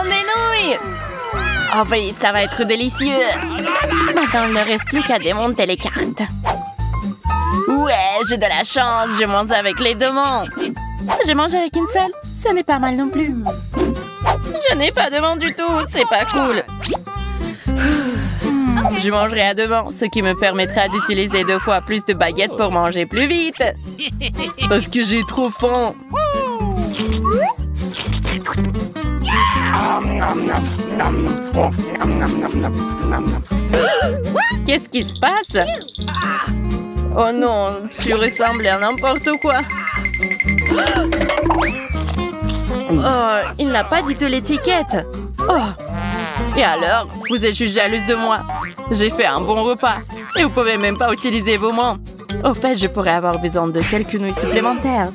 demande des nouilles! Oh oui, ça va être délicieux! Maintenant, il ne reste plus qu'à démonter les cartes. Ouais, j'ai de la chance, je mange avec les deux mains. Je mange avec une seule, ça n'est pas mal non plus. Je n'ai pas de main du tout, c'est pas cool. Je mangerai à deux mains, ce qui me permettra d'utiliser 2 fois plus de baguettes pour manger plus vite. Parce que j'ai trop faim. Qu'est-ce qui se passe? Oh non, tu ressembles à n'importe quoi. Oh, il n'a pas du tout l'étiquette. Oh. Et alors, vous êtes juste jalouse de moi. J'ai fait un bon repas. Et vous pouvez même pas utiliser vos mains. Au fait, je pourrais avoir besoin de quelques nouilles supplémentaires.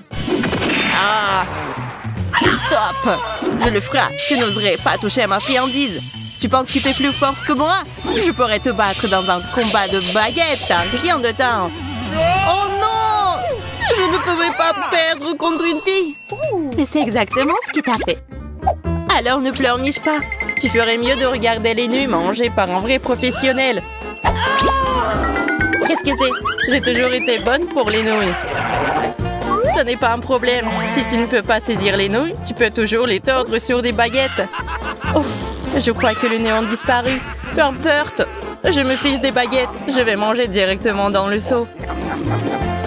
Ah! Stop! Je le ferai. Tu n'oserais pas toucher à ma friandise. Tu penses que t'es plus fort que moi? Je pourrais te battre dans un combat de baguettes. Rien de temps. Oh non! Je ne pouvais pas perdre contre une fille. Mais c'est exactement ce qui t'a fait. Alors ne pleurniche pas. Tu ferais mieux de regarder les nouilles mangées par un vrai professionnel. Qu'est-ce que c'est? J'ai toujours été bonne pour les nouilles. Ce n'est pas un problème. Si tu ne peux pas saisir les nouilles, tu peux toujours les tordre sur des baguettes. Oups, je crois que le néon a disparu. Peu importe. Je me fiche des baguettes. Je vais manger directement dans le seau.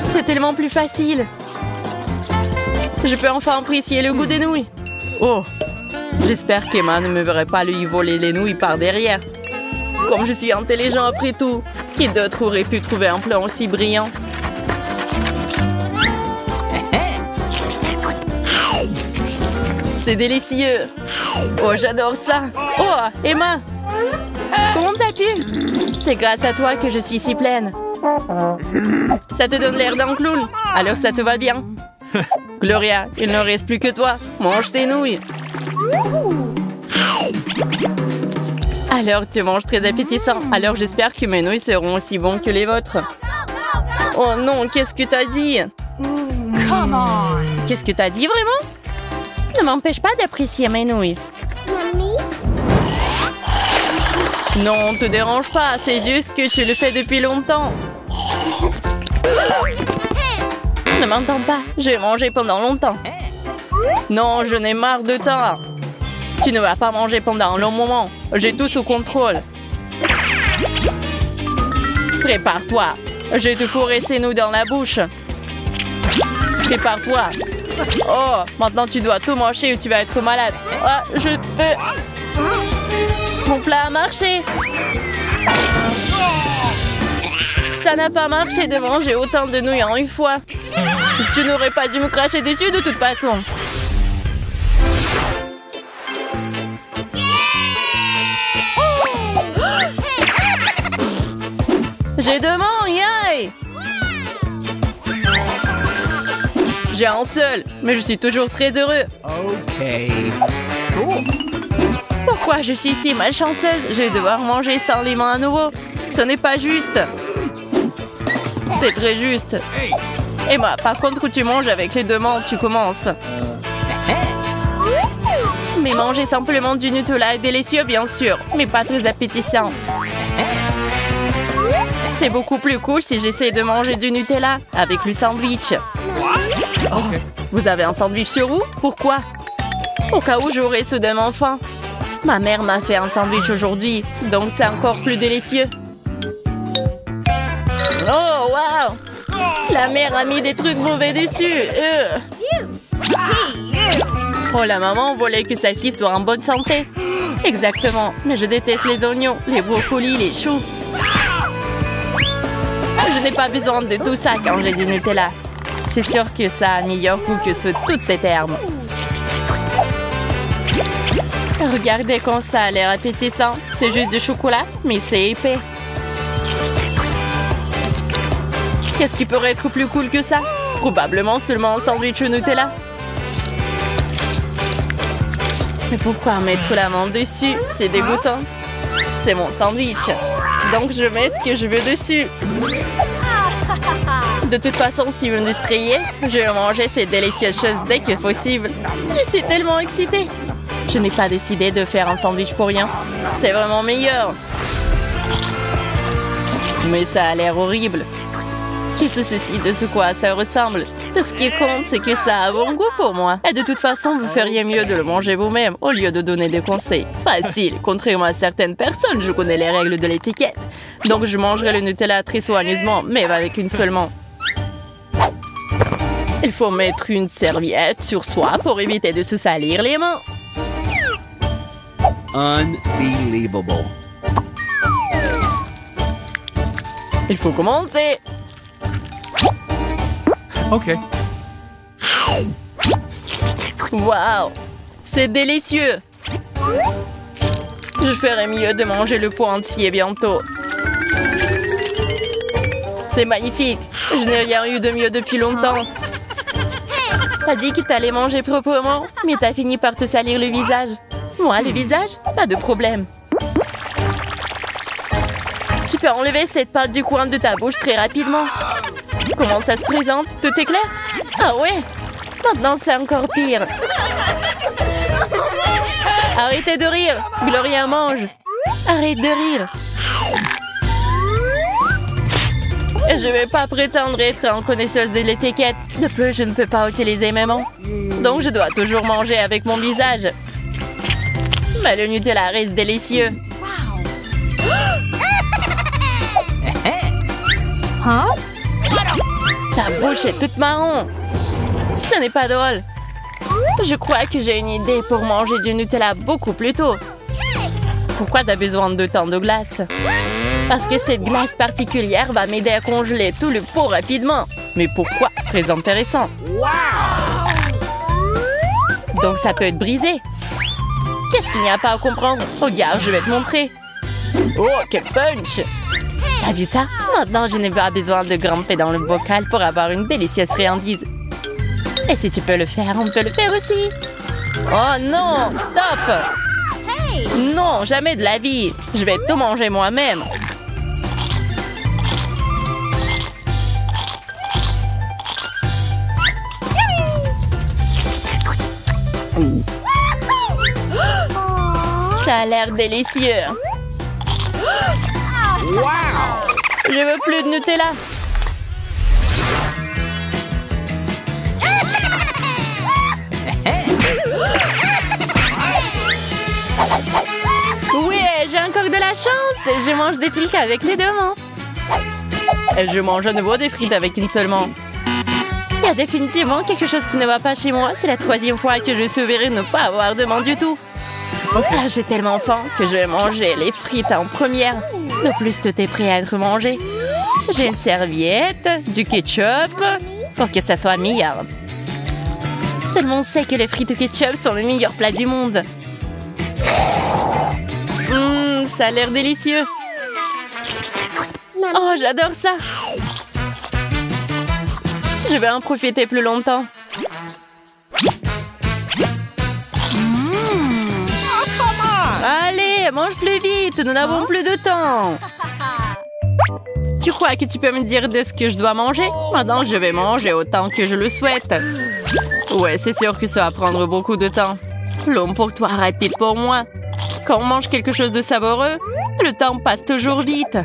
C'est tellement plus facile. Je peux enfin apprécier le goût des nouilles. Oh, j'espère qu'Emma ne me verrait pas lui voler les nouilles par derrière. Comme je suis intelligent après tout, qui d'autre aurait pu trouver un plan aussi brillant? C'est délicieux. Oh, j'adore ça. Oh, Emma. Comment t'as pu? C'est grâce à toi que je suis si pleine. Ça te donne l'air d'un clown. Alors ça te va bien. Gloria, il ne reste plus que toi. Mange tes nouilles. Alors tu manges très appétissant. Alors j'espère que mes nouilles seront aussi bonnes que les vôtres. Oh non, qu'est-ce que t'as dit? Qu'est-ce que t'as dit vraiment? Ne m'empêche pas d'apprécier mes nouilles. Non, te dérange pas, c'est juste que tu le fais depuis longtemps. Ne m'entends pas, j'ai mangé pendant longtemps. Non, je n'ai marre de toi. Tu ne vas pas manger pendant un long moment. J'ai tout sous contrôle. Prépare-toi. Je vais te fourrer ces nouilles dans la bouche. Prépare-toi. Oh, maintenant tu dois tout manger ou tu vas être malade. Ah, je peux... Mon plat a marché. Ça n'a pas marché de manger autant de nouilles en une fois. Tu n'aurais pas dû me cracher dessus de toute façon. J'ai deux mains, yay! J'ai un seul, mais je suis toujours très heureux. Ok. Pourquoi je suis si malchanceuse? Je vais devoir manger sans les mains à nouveau. Ce n'est pas juste. C'est très juste. Et moi, par contre, tu manges avec les deux mains, tu commences. Mais manger simplement du Nutella est délicieux, bien sûr, mais pas très appétissant. C'est beaucoup plus cool si j'essaie de manger du Nutella avec le sandwich. Oh, vous avez un sandwich sur vous? Pourquoi? Au cas où j'aurais soudainement faim. Ma mère m'a fait un sandwich aujourd'hui, donc c'est encore plus délicieux. Oh, wow! La mère a mis des trucs mauvais dessus. Oh, la maman voulait que sa fille soit en bonne santé. Exactement, mais je déteste les oignons, les brocolis, les choux. Je n'ai pas besoin de tout ça quand j'ai du Nutella. C'est sûr que ça a un meilleur goût que toutes ces herbes. Regardez comme ça a l'air appétissant. C'est juste du chocolat, mais c'est épais. Qu'est-ce qui pourrait être plus cool que ça? Probablement seulement un sandwich au Nutella. Mais pourquoi mettre la main dessus? C'est dégoûtant. C'est mon sandwich. Donc je mets ce que je veux dessus. De toute façon, si vous me distrayez, je vais manger ces délicieuses choses dès que possible. Je suis tellement excitée. Je n'ai pas décidé de faire un sandwich pour rien. C'est vraiment meilleur. Mais ça a l'air horrible. Qui se soucie de ce quoi ça ressemble? Tout ce qui compte, c'est que ça a bon goût pour moi. Et de toute façon, vous feriez mieux de le manger vous-même au lieu de donner des conseils. Facile. Contrairement à certaines personnes, je connais les règles de l'étiquette. Donc je mangerai le Nutella très soigneusement, mais avec une seule main. Il faut mettre une serviette sur soi pour éviter de se salir les mains. Unbelievable. Il faut commencer. OK. Waouh, c'est délicieux. Je ferais mieux de manger le pot entier bientôt. C'est magnifique. Je n'ai rien eu de mieux depuis longtemps. T'as dit que t'allais manger proprement, mais t'as fini par te salir le visage. Moi, le visage? Pas de problème. Tu peux enlever cette pâte du coin de ta bouche très rapidement. Comment ça se présente? Tout est clair? Ah ouais? Maintenant, c'est encore pire. Arrêtez de rire. Gloria mange. Arrête de rire. Je vais pas prétendre être une connaisseuse de l'étiquette. De plus, je ne peux pas utiliser mes mains. Donc, je dois toujours manger avec mon visage. Mais le Nutella reste délicieux. Hein? Ta bouche est toute marron. Ce n'est pas drôle. Je crois que j'ai une idée pour manger du Nutella beaucoup plus tôt. Pourquoi tu as besoin de tant de glace? Parce que cette glace particulière va m'aider à congeler tout le pot rapidement. Mais pourquoi? Très intéressant. Donc ça peut être brisé. Qu'est-ce qu'il n'y a pas à comprendre? Regarde, je vais te montrer. Oh, quel punch! T'as vu ça? Maintenant, je n'ai pas besoin de grimper dans le bocal pour avoir une délicieuse friandise. Et si tu peux le faire, on peut le faire aussi. Oh non, stop! Non, jamais de la vie. Je vais tout manger moi-même. Ça a l'air délicieux. Je veux plus de Nutella. Oui, j'ai encore de la chance. Je mange des frites avec les deux mains. Et je mange à nouveau des frites avec une seule main. Il y a définitivement quelque chose qui ne va pas chez moi. C'est la 3e fois que je souviens ne pas avoir de main du tout. Ah, j'ai tellement faim que je vais manger les frites en première. De plus, tout est prêt à être mangé. J'ai une serviette, du ketchup, pour que ça soit meilleur. Tout le monde sait que les frites au ketchup sont le meilleur plat du monde. Ça a l'air délicieux. Oh, j'adore ça. Je vais en profiter plus longtemps. Allez, mange plus vite, nous n'avons plus de temps. Tu crois que tu peux me dire de ce que je dois manger? Maintenant, je vais manger autant que je le souhaite. Ouais, c'est sûr que ça va prendre beaucoup de temps. Long pour toi, rapide pour moi. Quand on mange quelque chose de savoureux, le temps passe toujours vite.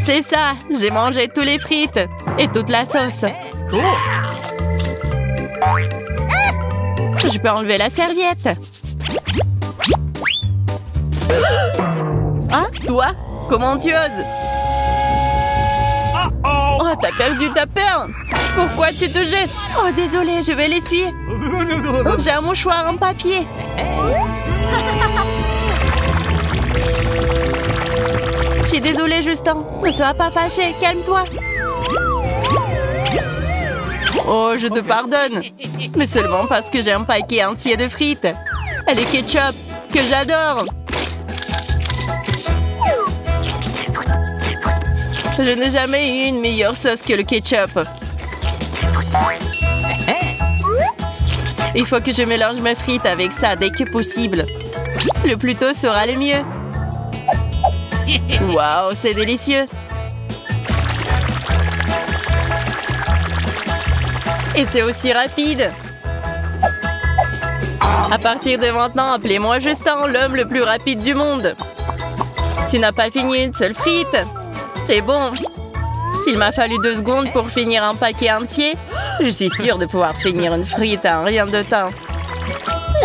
C'est ça, j'ai mangé tous les frites et toute la sauce. Je peux enlever la serviette. Ah, toi? Comment tu oses? Oh, t'as perdu ta perle. Pourquoi tu te jettes? Oh, désolé, je vais l'essuyer. J'ai un mouchoir en papier. Je suis désolée, Justin. Ne sois pas fâché, calme-toi. Oh, je te pardonne. Mais seulement parce que j'ai un paquet entier de frites. Et le ketchup, que j'adore. Je n'ai jamais eu une meilleure sauce que le ketchup. Il faut que je mélange mes frites avec ça dès que possible. Le plus tôt sera le mieux. Waouh, c'est délicieux. Et c'est aussi rapide. À partir de maintenant, appelez-moi Justin, l'homme le plus rapide du monde. Tu n'as pas fini une seule frite. C'est bon. S'il m'a fallu 2 secondes pour finir un paquet entier, je suis sûre de pouvoir finir une frite en rien de temps.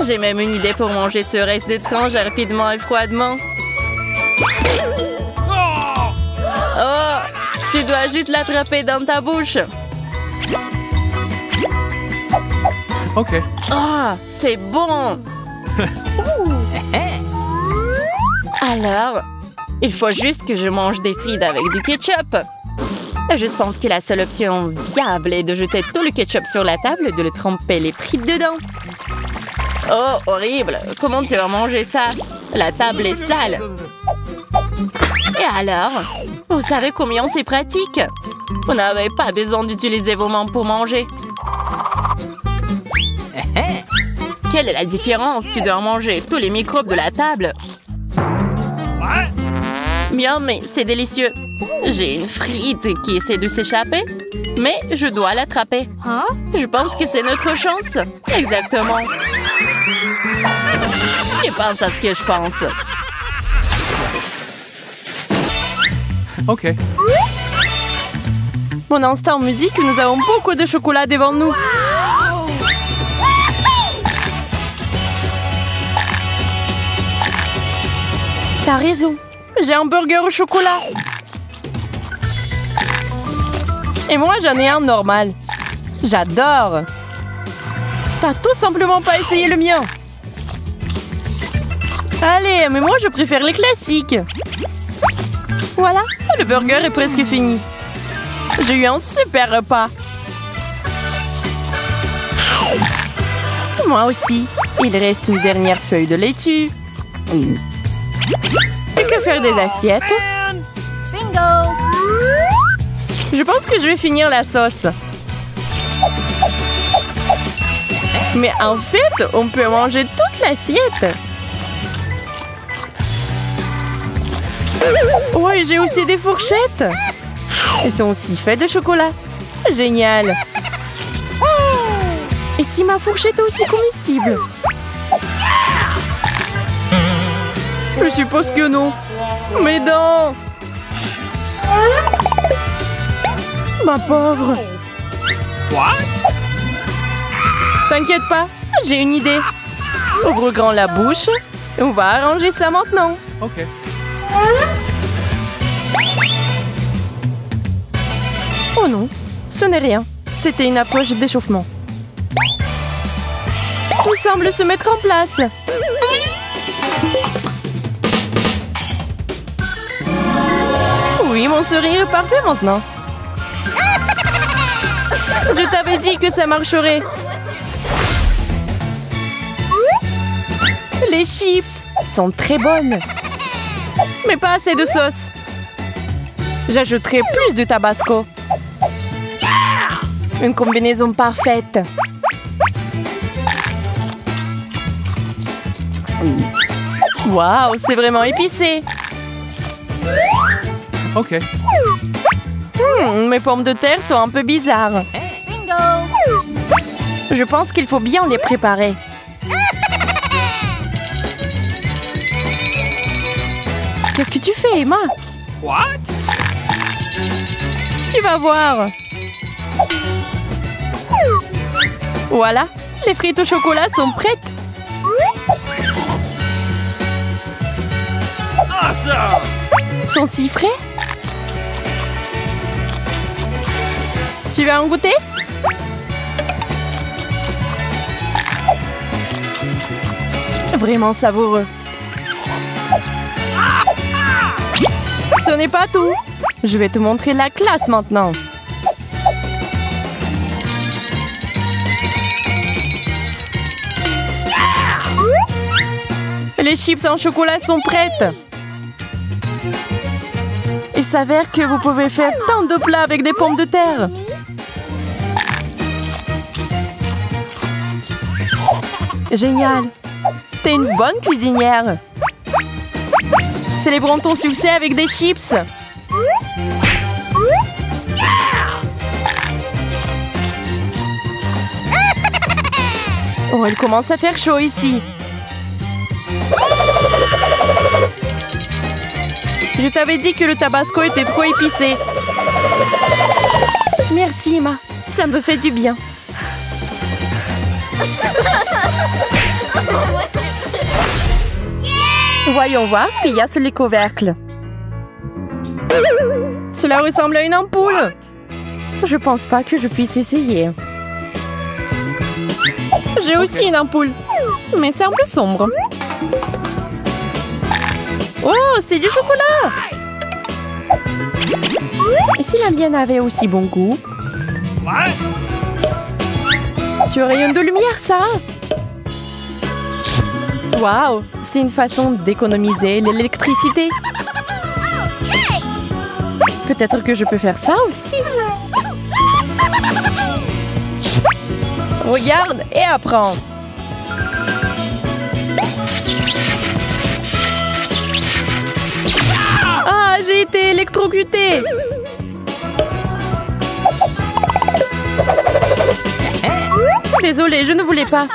J'ai même une idée pour manger ce reste de tranche rapidement et froidement. Oh, tu dois juste l'attraper dans ta bouche. OK. Oh, c'est bon. Alors, il faut juste que je mange des frites avec du ketchup. Je pense que la seule option viable est de jeter tout le ketchup sur la table et de le tremper les frites dedans. Oh, horrible! Comment tu vas manger ça? La table est sale. Et alors? Vous savez combien c'est pratique? Vous n'avez pas besoin d'utiliser vos mains pour manger. Quelle est la différence? Tu dois manger tous les microbes de la table. Bien, mais c'est délicieux. J'ai une frite qui essaie de s'échapper, mais je dois l'attraper. Je pense que c'est notre chance. Exactement. Tu penses à ce que je pense. OK. Mon instinct me dit que nous avons beaucoup de chocolat devant nous. T'as raison. J'ai un burger au chocolat. Et moi, j'en ai un normal. J'adore. T'as tout simplement pas essayé le mien. Allez, mais moi, je préfère les classiques. Voilà, le burger est presque fini. J'ai eu un super repas. Moi aussi. Il reste une dernière feuille de laitue. Et que faire des assiettes? Bingo! Je pense que je vais finir la sauce. Mais en fait, on peut manger toute l'assiette. Oui, j'ai aussi des fourchettes. Elles sont aussi faites de chocolat. Génial. Et si ma fourchette est aussi comestible? Je suppose que non. Mes dents! Ma pauvre! What? T'inquiète pas, j'ai une idée. Ouvre grand la bouche et on va arranger ça maintenant. OK. Oh non, ce n'est rien. C'était une approche d'échauffement. Tout semble se mettre en place. Oui, mon sourire est parfait maintenant. Je t'avais dit que ça marcherait. Les chips sont très bonnes. Mais pas assez de sauce. J'ajouterai plus de tabasco. Une combinaison parfaite. Waouh, c'est vraiment épicé. OK. Mes pommes de terre sont un peu bizarres. Bingo! Je pense qu'il faut bien les préparer. Qu'est-ce que tu fais, Emma? What? Tu vas voir. Voilà, les frites au chocolat sont prêtes. Awesome! Sont si frais. Tu veux en goûter? Vraiment savoureux. Ce n'est pas tout. Je vais te montrer la classe maintenant. Les chips en chocolat sont prêtes. Il s'avère que vous pouvez faire tant de plats avec des pommes de terre. Génial. T'es une bonne cuisinière. Célébrons ton succès avec des chips. Oh, il commence à faire chaud ici. Je t'avais dit que le tabasco était trop épicé. Merci, Emma. Ça me fait du bien. Voyons voir ce qu'il y a sur les couvercles. Cela ressemble à une ampoule. Je pense pas que je puisse essayer. J'ai aussi une ampoule, mais c'est un peu sombre. Oh, c'est du chocolat! Et si la mienne avait aussi bon goût? Tu rayonnes de lumière, ça! Waouh, c'est une façon d'économiser l'électricité. Peut-être que je peux faire ça aussi. Regarde et apprends. Ah, j'ai été électrocutée. Désolée, je ne voulais pas.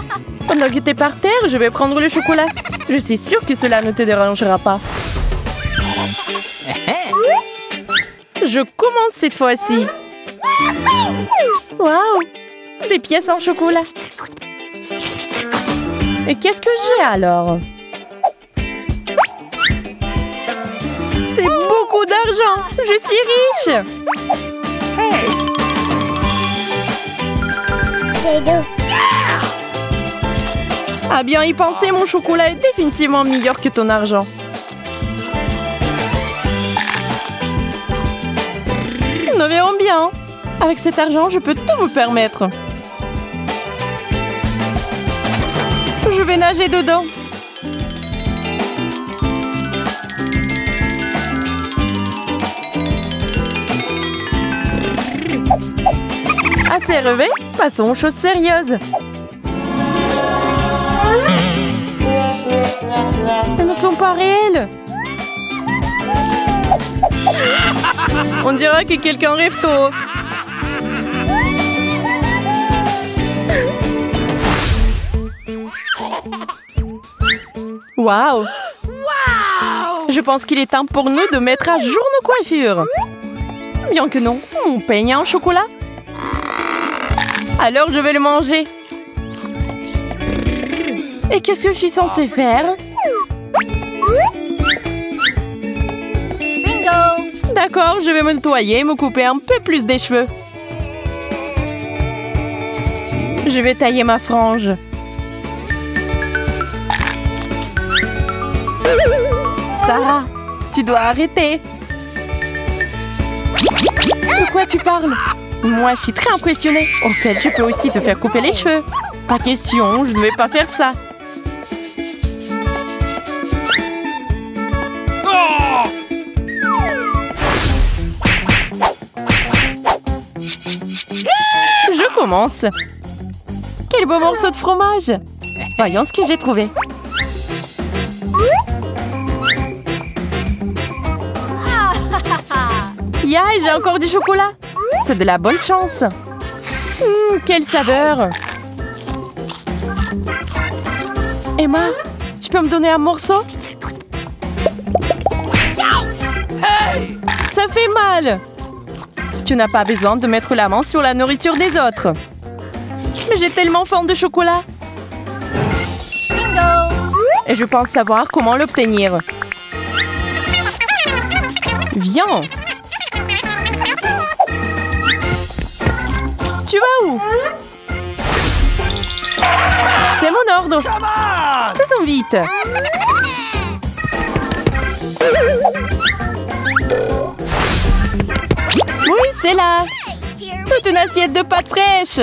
Pendant que t'es par terre, je vais prendre le chocolat. Je suis sûre que cela ne te dérangera pas. Je commence cette fois-ci. Waouh! Des pièces en chocolat. Et qu'est-ce que j'ai alors? C'est beaucoup d'argent! Je suis riche! Ah bien y penser, mon chocolat est définitivement meilleur que ton argent. Nous verrons bien. Avec cet argent, je peux tout me permettre. Je vais nager dedans. Assez rêvé, passons aux choses sérieuses. Elles ne sont pas réelles. On dirait que quelqu'un rêve tôt. Waouh! Je pense qu'il est temps pour nous de mettre à jour nos coiffures. Bien que non, mon peigne en chocolat. Alors je vais le manger. Et qu'est-ce que je suis censée faire? Bingo! D'accord, je vais me nettoyer et me couper un peu plus des cheveux. Je vais tailler ma frange. Sarah, tu dois arrêter. De quoi tu parles? Moi, je suis très impressionnée. Au fait, je peux aussi te faire couper les cheveux. Pas question, je ne vais pas faire ça. Je commence. Quel beau morceau de fromage. Voyons ce que j'ai trouvé. Ya, j'ai encore du chocolat. C'est de la bonne chance. Quelle saveur. Emma, tu peux me donner un morceau? Ça fait mal. Tu n'as pas besoin de mettre la main sur la nourriture des autres. Mais j'ai tellement faim de chocolat. Bingo! Et je pense savoir comment l'obtenir. Viens. Tu vas où? C'est mon ordre. Faisons vite. Oui, c'est là. Toute une assiette de pâtes fraîches.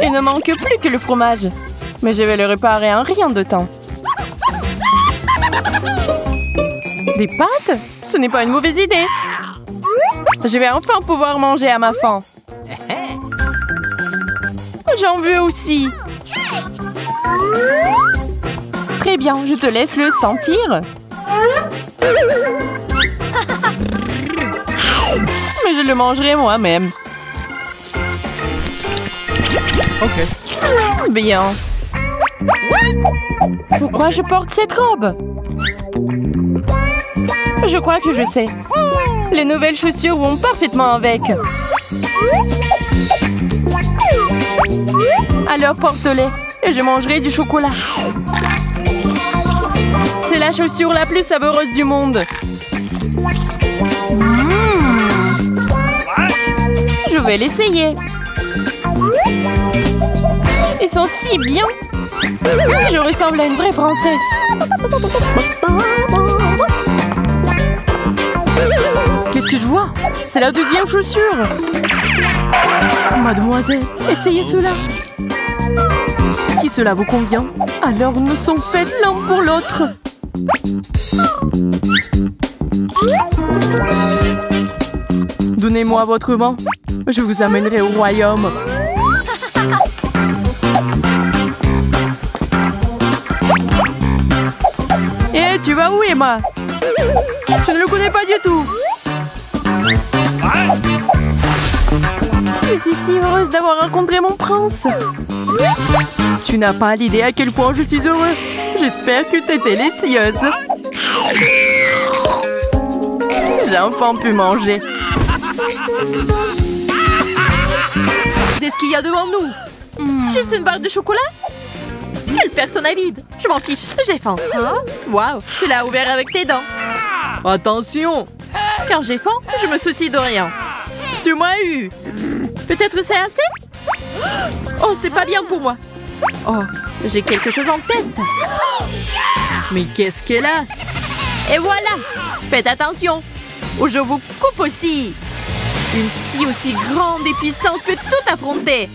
Il ne manque plus que le fromage. Mais je vais le réparer en rien de temps. Des pâtes? Ce n'est pas une mauvaise idée. Je vais enfin pouvoir manger à ma faim. J'en veux aussi. Très bien, je te laisse le sentir. Mais je le mangerai moi-même. Okay. Bien. Pourquoi je porte cette robe? Je crois que je sais. Les nouvelles chaussures vont parfaitement avec. Alors porte-les et je mangerai du chocolat. C'est la chaussure la plus savoureuse du monde. Je vais l'essayer. Ils sont si bien. Je ressemble à une vraie princesse. Qu'est-ce que je vois? C'est la deuxième chaussure. Mademoiselle, essayez cela. Si cela vous convient, alors nous sommes faites l'un pour l'autre. Donnez-moi votre main. Je vous amènerai au royaume. Eh, tu vas où, Emma? Je ne le connais pas du tout. Je suis si heureuse d'avoir rencontré mon prince. Tu n'as pas l'idée à quel point je suis heureux. J'espère que tu es délicieuse. J'ai enfin pu manger. Qu'est-ce qu'il y a devant nous? Juste une barre de chocolat? Quelle personne avide! Je m'en fiche, j'ai faim. Waouh, tu l'as ouvert avec tes dents. Attention! Quand j'ai faim, je me soucie de rien. Tu m'as eu. Peut-être c'est assez? Oh, c'est pas bien pour moi. Oh, j'ai quelque chose en tête. Mais qu'est-ce qu'elle a? Et voilà! Faites attention! Ou je vous coupe aussi! Une scie aussi grande et puissante peut tout affronter!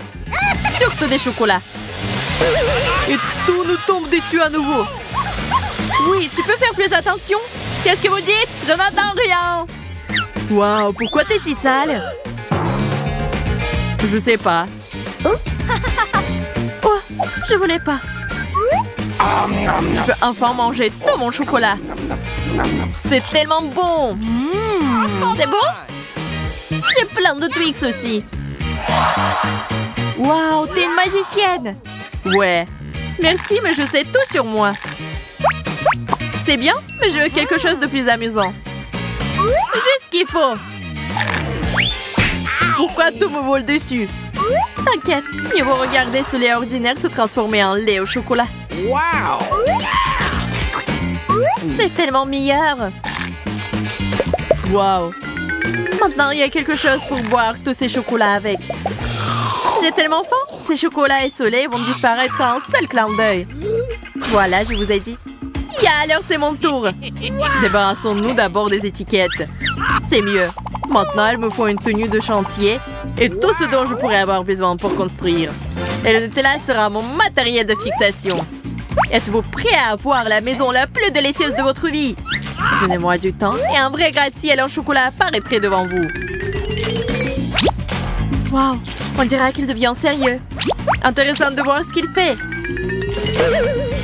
Surtout des chocolats! Et tout nous tombe dessus à nouveau! Oui, tu peux faire plus attention? Qu'est-ce que vous dites? Je n'entends rien! Waouh, pourquoi t'es si sale? Je sais pas. Oups! Oh, je voulais pas. Je peux enfin manger tout mon chocolat. C'est tellement bon. C'est bon? J'ai plein de Twix aussi. Waouh, t'es une magicienne. Ouais. Merci, mais je sais tout sur moi. C'est bien, mais je veux quelque chose de plus amusant. Juste ce qu'il faut. Pourquoi tout me vole dessus? T'inquiète, mieux vaut regarder ce lait ordinaire se transformer en lait au chocolat. Wow! C'est tellement meilleur. Wow. Maintenant, il y a quelque chose pour boire tous ces chocolats avec. J'ai tellement faim. Ces chocolats et ce lait vont disparaître en un seul clin d'œil. Voilà, je vous ai dit. Alors c'est mon tour. Débarrassons-nous d'abord des étiquettes. C'est mieux. Maintenant, il me faut une tenue de chantier et tout ce dont je pourrais avoir besoin pour construire. Et le Nutella sera mon matériel de fixation. Êtes-vous prêts à avoir la maison la plus délicieuse de votre vie? Donnez-moi du temps et un vrai gratte-ciel en chocolat apparaîtrait devant vous. Waouh, on dirait qu'il devient sérieux. Intéressant de voir ce qu'il fait.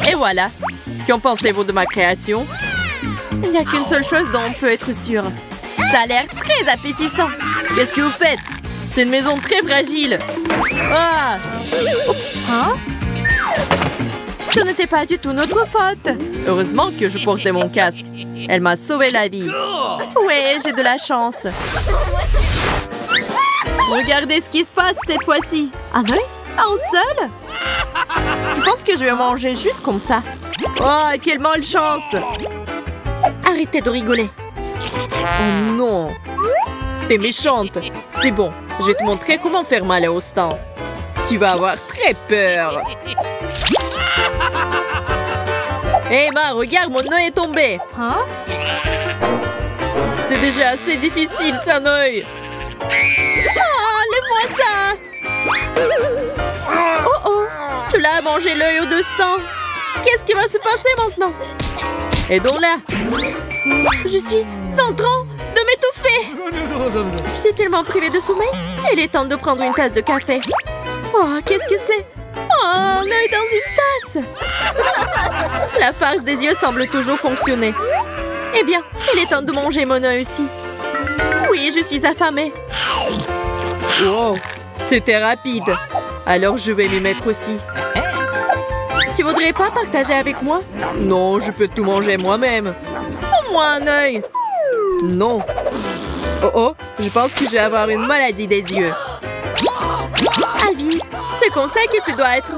Et voilà. Qu'en pensez-vous de ma création? Il n'y a qu'une seule chose dont on peut être sûr. Ça a l'air très appétissant. Qu'est-ce que vous faites? C'est une maison très fragile. Ah! Oups! Hein? Ce n'était pas du tout notre faute. Heureusement que je portais mon casque. Elle m'a sauvé la vie. Ouais, j'ai de la chance. Regardez ce qui se passe cette fois-ci. Un œil? Un seul? Je pense que je vais manger juste comme ça. Oh, quelle malchance! Arrêtez de rigoler. Oh non! T'es méchante. C'est bon, je vais te montrer comment faire mal à Austin. Tu vas avoir très peur. Hé, Emma, regarde, mon œil est tombé. Hein? C'est déjà assez difficile, ça, un œil. Oh, enlève-moi ça! Oh oh! Tu l'as mangé l'œil d'Austin. Qu'est-ce qui va se passer maintenant? Aidons-la! Je suis en train de m'étouffer! Je suis tellement privée de sommeil. Il est temps de prendre une tasse de café. Oh, qu'est-ce que c'est? Oh, un œil dans une tasse! La farce des yeux semble toujours fonctionner. Eh bien, il est temps de manger mon œil aussi. Oui, je suis affamée. Wow, c'était rapide. Alors je vais m'y mettre aussi. Tu voudrais pas partager avec moi? Non, je peux tout manger moi-même. Au moins un œil. Non. Oh oh, je pense que je vais avoir une maladie des yeux. Abby, c'est comme ça que tu dois être.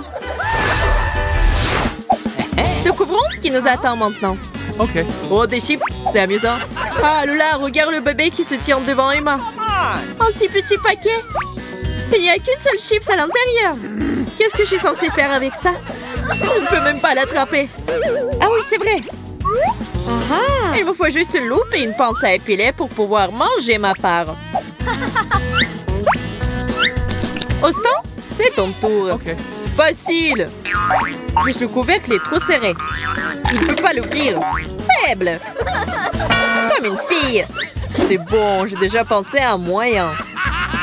Découvrons ce qui nous attend maintenant. Okay. Oh, des chips, c'est amusant. Ah, Lola, regarde le bébé qui se tient devant Emma. Oh, si petit paquet. Il n'y a qu'une seule chips à l'intérieur. Qu'est-ce que je suis censée faire avec ça? Je ne peux même pas l'attraper. Ah oui, c'est vrai. Il me faut juste une loupe et une pince à épiler pour pouvoir manger ma part. Austin, c'est ton tour. Okay. Facile. Juste le couvercle est trop serré. Je ne peux pas l'ouvrir. Faible. Comme une fille. C'est bon, j'ai déjà pensé à un moyen.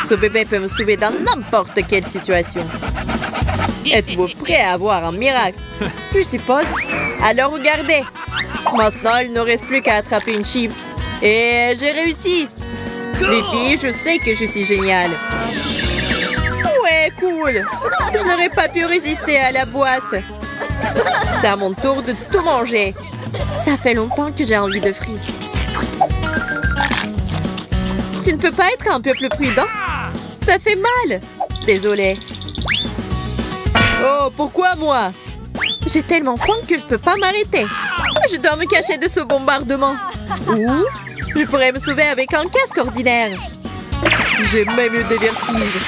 Ce bébé peut me sauver dans n'importe quelle situation. Êtes-vous prêts à voir un miracle? Je suppose. Alors regardez. Maintenant, il ne reste plus qu'à attraper une chips. Et j'ai réussi. Les filles, je sais que je suis géniale. Ouais, cool. Je n'aurais pas pu résister à la boîte. C'est à mon tour de tout manger. Ça fait longtemps que j'ai envie de frites. Tu ne peux pas être un peu plus prudent? Ça fait mal. Désolée. Oh, pourquoi moi? J'ai tellement faim que je peux pas m'arrêter. Je dois me cacher de ce bombardement. Ou je pourrais me sauver avec un casque ordinaire. J'ai même eu des vertiges.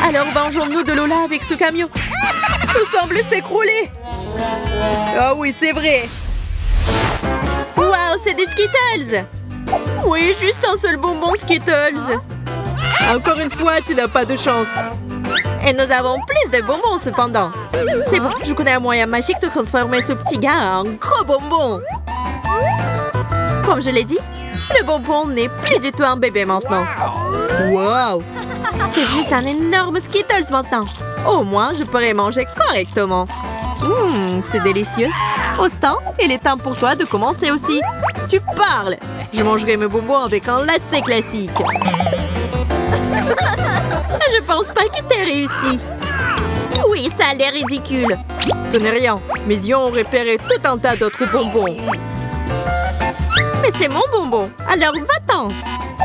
Alors vengeons-nous de Lola avec ce camion. Tout semble s'écrouler. Ah oui, c'est vrai. Waouh, c'est des Skittles. Oui, juste un seul bonbon Skittles. Encore une fois, tu n'as pas de chance. Et nous avons plus de bonbons cependant. C'est bon, je connais un moyen magique de transformer ce petit gars en gros bonbon. Comme je l'ai dit, le bonbon n'est plus du tout un bébé maintenant. Waouh! C'est juste un énorme Skittles maintenant. Au moins, je pourrais manger correctement. C'est délicieux. Austin, il est temps pour toi de commencer aussi. Tu parles! Je mangerai mes bonbons avec un lacet classique. Je pense pas que t'aies réussi. Oui, ça a l'air ridicule. Ce n'est rien. Mes yeux ont repéré tout un tas d'autres bonbons. Mais c'est mon bonbon. Alors va-t'en.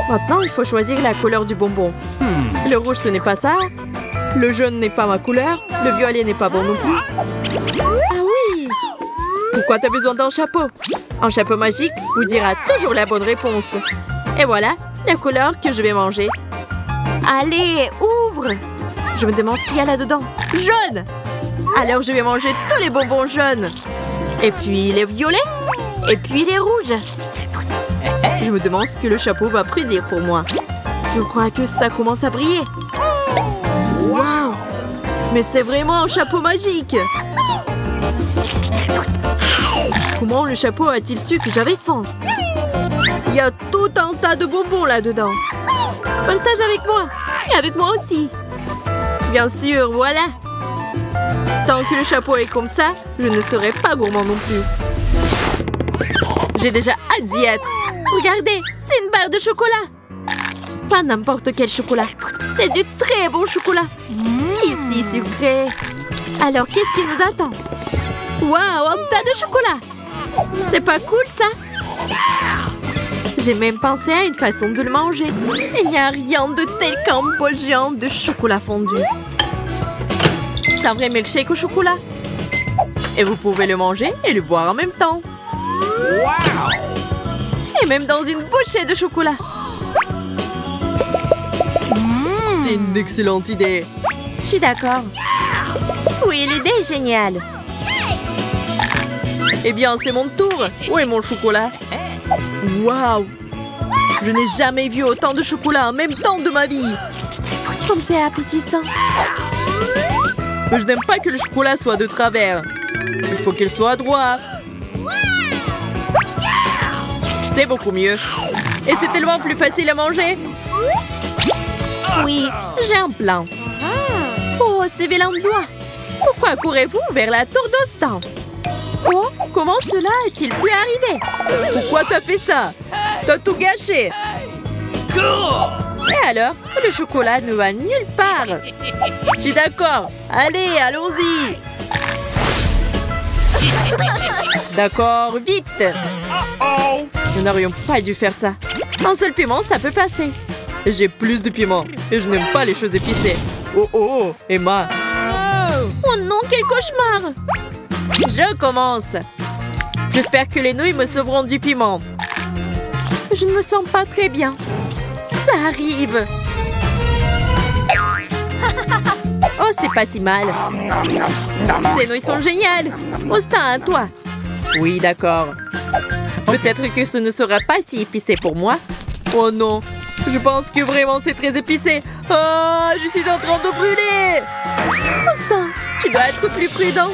Maintenant, il faut choisir la couleur du bonbon. Le rouge, ce n'est pas ça. Le jaune n'est pas ma couleur. Le violet n'est pas bon non plus. Ah oui! Pourquoi t'as besoin d'un chapeau? Un chapeau magique vous dira toujours la bonne réponse. Et voilà, la couleur que je vais manger. Allez, ouvre! Je me demande ce qu'il y a là-dedans. Jaune! Alors je vais manger tous les bonbons jaunes. Et puis les violets. Et puis les rouges. Je me demande ce que le chapeau va prédire pour moi. Je crois que ça commence à briller. Waouh! Mais c'est vraiment un chapeau magique! Comment le chapeau a-t-il su que j'avais faim? Il y a tout un tas de bonbons là-dedans. Partage avec moi. Et avec moi aussi. Bien sûr, voilà. Tant que le chapeau est comme ça, je ne serai pas gourmand non plus. J'ai déjà hâte d'y être. Regardez, c'est une barre de chocolat. Pas n'importe quel chocolat. C'est du très bon chocolat. Ici, sucré. Alors, qu'est-ce qui nous attend? Waouh, un tas de chocolat. C'est pas cool, ça? J'ai même pensé à une façon de le manger. Il n'y a rien de tel qu'un bol géant de chocolat fondu. C'est un vrai milkshake au chocolat. Et vous pouvez le manger et le boire en même temps. Wow! Et même dans une bouchée de chocolat. C'est une excellente idée. Je suis d'accord. Oui, l'idée est géniale. Eh bien, c'est mon tour. Où est mon chocolat? Waouh! Je n'ai jamais vu autant de chocolat en même temps de ma vie. Comme c'est appétissant. Mais je n'aime pas que le chocolat soit de travers. Il faut qu'il soit droit. C'est beaucoup mieux. Et c'est tellement plus facile à manger. Oui, j'ai un plan. Oh, c'est vilain de doigt. Pourquoi courez-vous vers la tour d'Austin? Oh, comment cela est-il pu arriver? Pourquoi t'as fait ça? T'as tout gâché. Et alors, le chocolat ne va nulle part. Je suis d'accord. Allez, allons-y. D'accord, vite. Oh. Nous n'aurions pas dû faire ça. Un seul piment, ça peut passer. J'ai plus de piment et je n'aime pas les choses épicées. Oh oh oh, Emma. Oh non, quel cauchemar. Je commence. J'espère que les nouilles me sauveront du piment. Je ne me sens pas très bien. Ça arrive. Oh, c'est pas si mal. Ces nouilles sont géniales. Austin, à toi. Oui, d'accord. Peut-être que ce ne sera pas si épicé pour moi. Oh non, je pense que vraiment c'est très épicé. Oh, je suis en train de brûler. Austin, tu dois être plus prudent.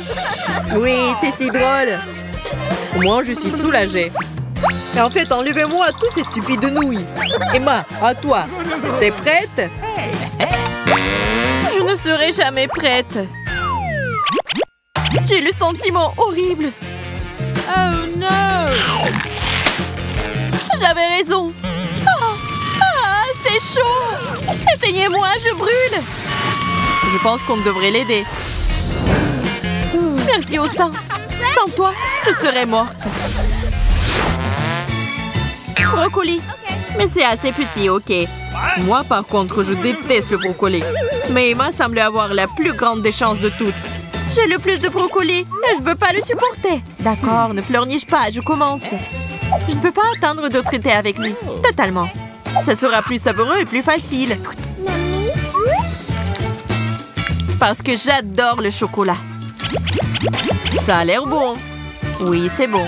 Oui, t'es si drôle. Au moins, je suis soulagée. Et en fait, enlevez-moi tous ces stupides nouilles. Emma, à toi. T'es prête? Je ne serai jamais prête. J'ai le sentiment horrible. Oh non! J'avais raison. C'est chaud. Éteignez-moi, je brûle. Je pense qu'on devrait l'aider. Merci, Austin. Sans toi, je serais morte. Brocoli. Mais c'est assez petit, ok. Moi, par contre, je déteste le brocoli. Mais Emma semble avoir la plus grande des chances de toutes. J'ai le plus de brocoli et je ne peux pas le supporter. D'accord, ne pleurniche pas, je commence. Je ne peux pas attendre de traiter avec lui. Totalement. Ça sera plus savoureux et plus facile. Parce que j'adore le chocolat. Ça a l'air bon. Oui, c'est bon.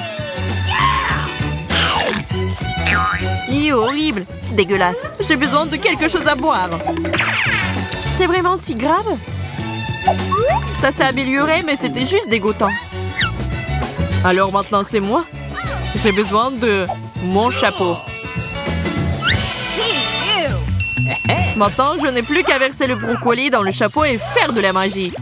Horrible. Dégueulasse. J'ai besoin de quelque chose à boire. C'est vraiment si grave? Ça s'est amélioré, mais c'était juste dégoûtant. Alors maintenant, c'est moi. J'ai besoin de mon chapeau. Maintenant, je n'ai plus qu'à verser le brocoli dans le chapeau et faire de la magie.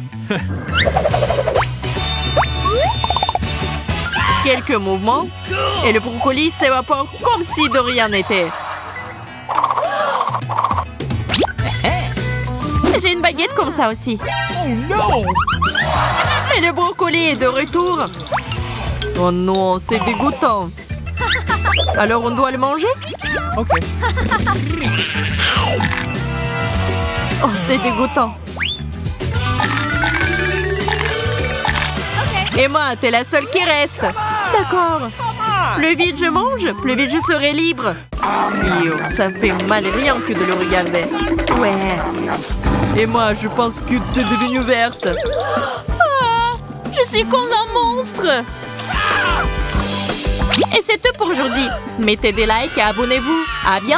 Quelques mouvements et le brocoli s'évapore comme si de rien n'était. J'ai une baguette comme ça aussi. Oh non! Et le brocoli est de retour. Oh non, c'est dégoûtant. Alors on doit le manger? Ok. Oh, c'est dégoûtant. Emma, t'es la seule qui reste. D'accord. Plus vite je mange, plus vite je serai libre. Yo, ça fait mal rien que de le regarder. Ouais. Emma, je pense que t'es devenue verte. Ah, je suis comme un monstre. Et c'est tout pour aujourd'hui. Mettez des likes et abonnez-vous. À bientôt.